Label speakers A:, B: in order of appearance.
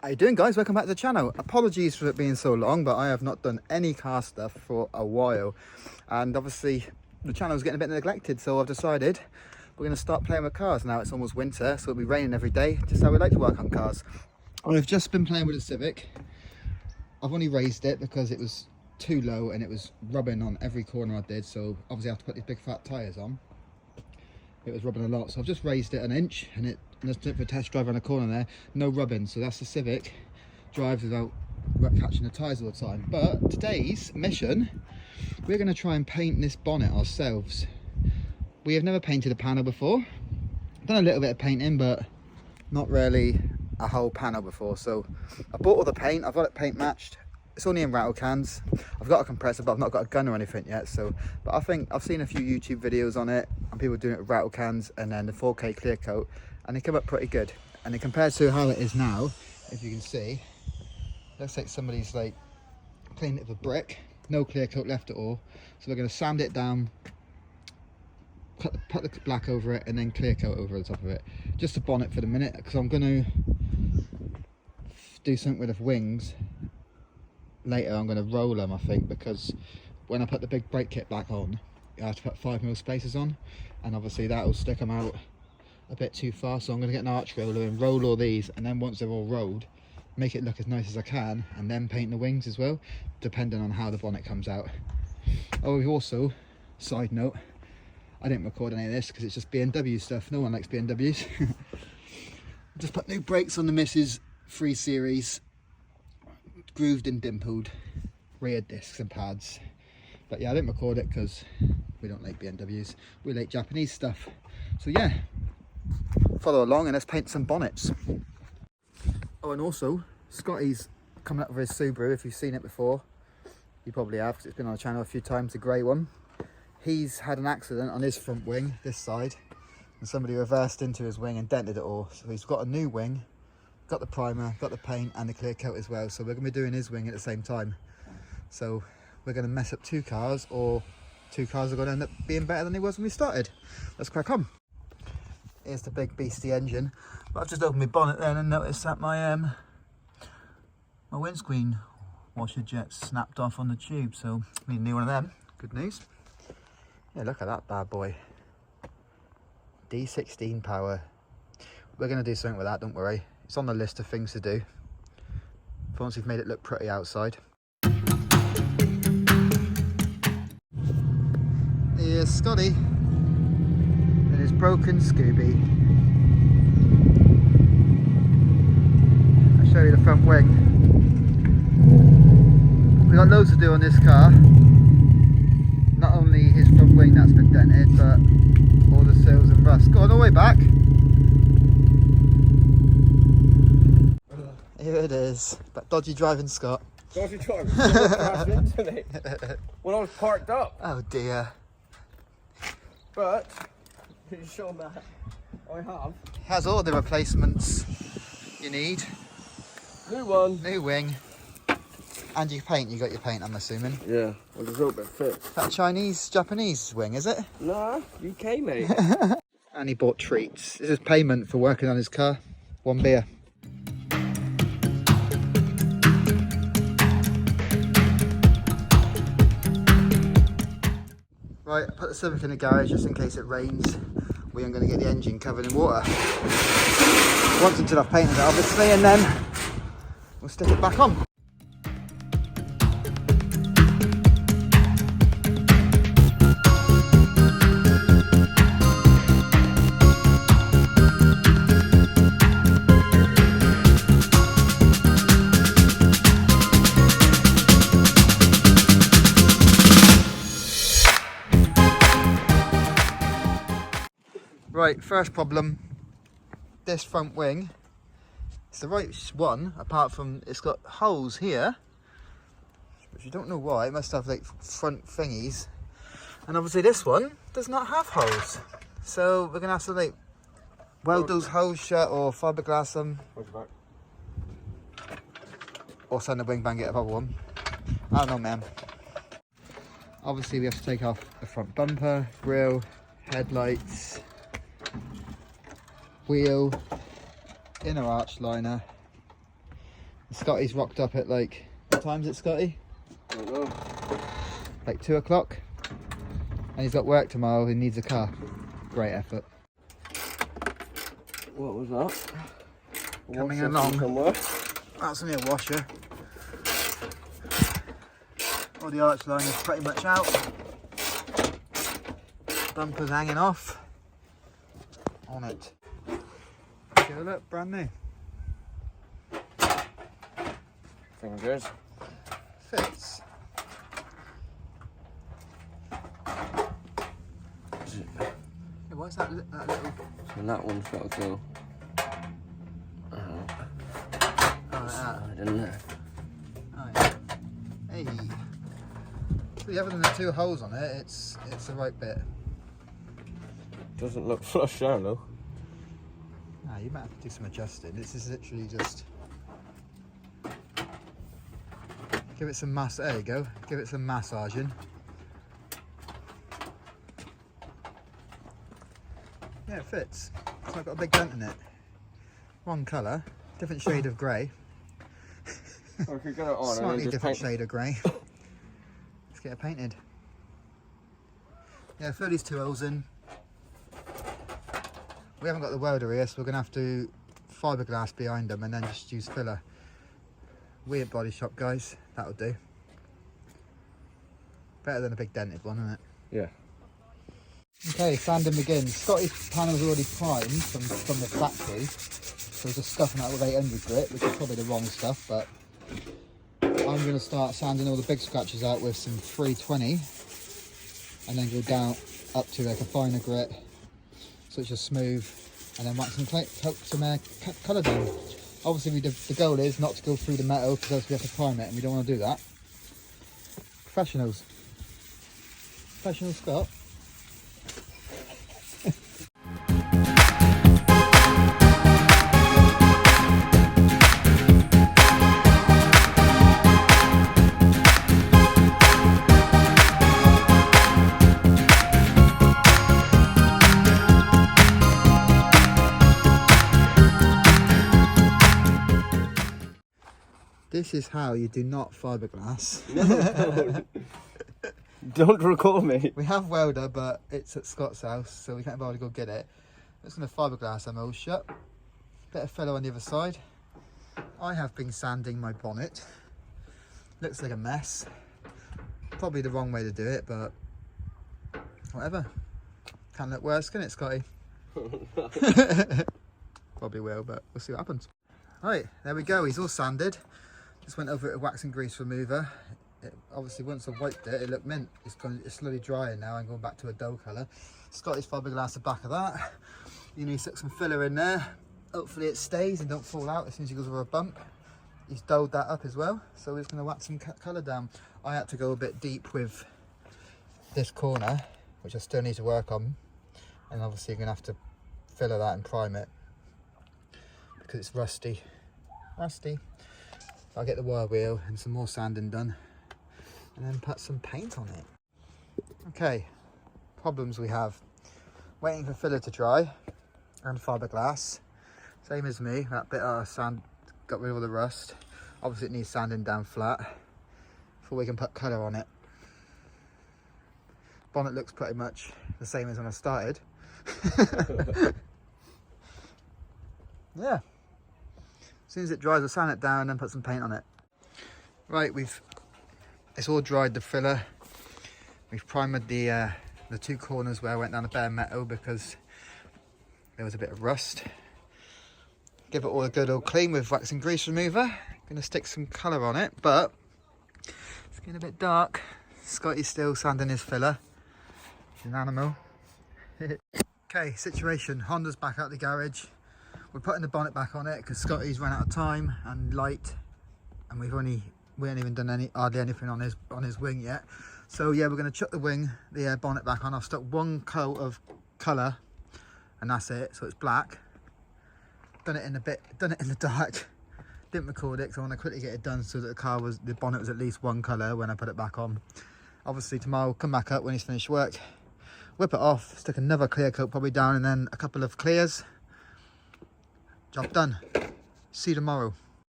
A: How you doing, guys? Welcome back to the channel. Apologies for it being so long, but I have not done any car stuff for a while, and obviously the channel is getting a bit neglected, so I've decided we're going to start playing with cars. Now it's almost winter, so it'll be raining every day, just how we like to work on cars. I've just been playing with the Civic. I've only raised it because it was too low and it was rubbing on every corner I did, so obviously I have to put these big fat tyres on. It was rubbing a lot, so I've just raised it an inch, and it just took for a test drive around the corner there, no rubbing. So that's the Civic, drives without catching the tyres all the time. But today's mission, we're going to try and paint this bonnet ourselves. We have never painted a panel before. Done a little bit of painting, but not really a whole panel before. So I bought all the paint, I've got it paint matched. It's only in rattle cans. I've got a compressor, but I've not got a gun or anything yet. So, but I think I've seen a few YouTube videos on it, and people doing it with rattle cans and then the 4K clear coat, and they come up pretty good. And then compared to how it is now, if you can see, looks like somebody's like cleaned it with a brick, no clear coat left at all. So we're going to sand it down, put the black over it, and then clear coat over the top of it. Just a bonnet for the minute, because I'm going to do something with the wings. Later I'm going to roll them, I think, because when I put the big brake kit back on, I have to put 5mm spacers on, and obviously that will stick them out a bit too far. So I'm going to get an arch roller and roll all these, and then once they're all rolled, make it look as nice as I can, and then paint the wings as well, depending on how the bonnet comes out. Oh, we also, side note, I didn't record any of this because it's just BMW stuff. No one likes BMWs. Just put new brakes on the Mrs. 3 Series. Grooved and dimpled rear discs and pads. But yeah, I didn't record it because we don't like BMWs, we like Japanese stuff. So yeah, follow along and let's paint some bonnets. Oh, and also Scotty's coming up with his Subaru. If you've seen it before, you probably have, because it's been on the channel a few times, the grey one. He's had an accident on his front wing, this side, and somebody reversed into his wing and dented it all. So he's got a new wing, got the primer, got the paint and the clear coat as well. So we're going to be doing his wing at the same time. So we're going to mess up two cars, or two cars are going to end up being better than they was when we started. Let's crack on. Here's the big beastie engine. But I've just opened my bonnet then and noticed that my my windscreen washer jet snapped off on the tube. So need a new one of them. Good news. Yeah, look at that bad boy. D16 power. We're going to do something with that, don't worry. It's on the list of things to do once we've made it look pretty outside. Here's Scotty and his broken Scooby. I'll show you the front wing. We've got loads to do on this car. Not only his front wing that's been dented, but all the seals and rust. Go on, all the way back. Here it is, that dodgy driving Scott.
B: Dodgy driving? Crashed into me when I was parked up.
A: Oh dear.
B: But, can you show that? I have.
A: Has all the replacements you need.
B: New one.
A: New wing. And you paint, you got your paint, I'm assuming.
B: Yeah, well, just hope it fits.
A: That Chinese, Japanese wing, is it?
B: Nah, UK mate.
A: And he bought treats. This is payment for working on his car. One beer. Right, put the Civic in the garage just in case it rains. We aren't going to get the engine covered in water. Once until I've painted it, obviously, and then we'll stick it back on. Right, first problem, this front wing, it's the right one, apart from it's got holes here, which you don't know why. It must have like front thingies, and obviously this one does not have holes, so we're gonna have to like weld those holes shut or fiberglass them, or send the wing bang get a bubble one. I don't know, man. Obviously we have to take off the front bumper, grille, headlights, wheel, inner arch liner, Scotty's rocked up at like, what time is it, Scotty?
B: I don't know.
A: Like 2 o'clock. And he's got work tomorrow, he needs a car. Great effort.
B: What was that?
A: Coming
B: Washer
A: along.
B: somewhere.
A: That's only a washer. All the arch line is pretty much out. Bumper's hanging off on it. Give a look, brand new.
B: Fingers.
A: Fits. Hey, what's that little...
B: And that one's got to go.
A: Oh, like that.
B: I didn't know.
A: Oh, yeah. Hey. See, other than the 2 holes on it, it's the right bit.
B: Doesn't look flush now, though.
A: Nah, you might have to do some adjusting. This is literally just... Give it some there you go. Give it some massaging. Yeah, it fits. It's not got a big dent in it. Wrong colour, different shade of grey.
B: I could get it on
A: Slightly
B: and then
A: different
B: just paint.
A: shade of grey. Let's get it painted. Yeah, fill these 2 holes in. We haven't got the welder here, so we're going to have to fiberglass behind them and then just use filler. Weird body shop, guys. That'll do. Better than a big dented one, isn't it?
B: Yeah.
A: Okay, sanding begins. Scotty's panel's already primed from the factory, so we're just stuffing that with 800 grit, which is probably the wrong stuff, but I'm going to start sanding all the big scratches out with some 320 and then go down up to like a finer grit so it's just smooth, and then wax some colour down. Obviously the goal is not to go through the metal because else we have to prime it and we don't want to do that. Professionals. Professional Scott. This is how you do not fiberglass.
B: No, don't record me.
A: We have welder, but it's at Scott's house, so we can't bother to go get it. I'm just going to fiberglass them all shut. Bit of filler on the other side. I have been sanding my bonnet. Looks like a mess. Probably the wrong way to do it, but whatever. Can look worse, can it, Scotty? Probably will, but we'll see what happens. Right, there we go. He's all sanded. Just went over it with wax and grease remover. Obviously, once I wiped it, it looked mint. It's slowly drying now and going back to a dull colour. Scotty's fiberglass the back of that. You need to stick some filler in there. Hopefully it stays and don't fall out as soon as he goes over a bump. He's dulled that up as well, so we're just going to wax some colour down. I had to go a bit deep with this corner, which I still need to work on, and obviously you're going to have to filler that and prime it because it's rusty. I'll get the wire wheel and some more sanding done and then put some paint on it. Okay, problems we have. Waiting for filler to dry and fiberglass. Same as me, that bit of sand got rid of all the rust. Obviously it needs sanding down flat before we can put colour on it. Bonnet looks pretty much the same as when I started. Yeah. As soon as it dries, we'll sand it down and then put some paint on it. Right, it's all dried, the filler. We've primed the 2 corners where I went down the bare metal because there was a bit of rust. Give it all a good old clean with wax and grease remover. Gonna stick some colour on it, but it's getting a bit dark. Scotty's still sanding his filler. He's an animal. Okay, situation. Honda's back out the garage. We're putting the bonnet back on it because Scotty's run out of time and light, and we haven't even done hardly anything on his wing yet. So yeah, we're going to chuck the bonnet back on. I've stuck 1 coat of colour, and that's it. So it's black. Done it in the dark. Didn't record it because I want to quickly get it done so that the bonnet was at least 1 colour when I put it back on. Obviously tomorrow we'll come back up when he's finished work, whip it off, stick another clear coat probably down, and then a couple of clears. Job done. See you tomorrow.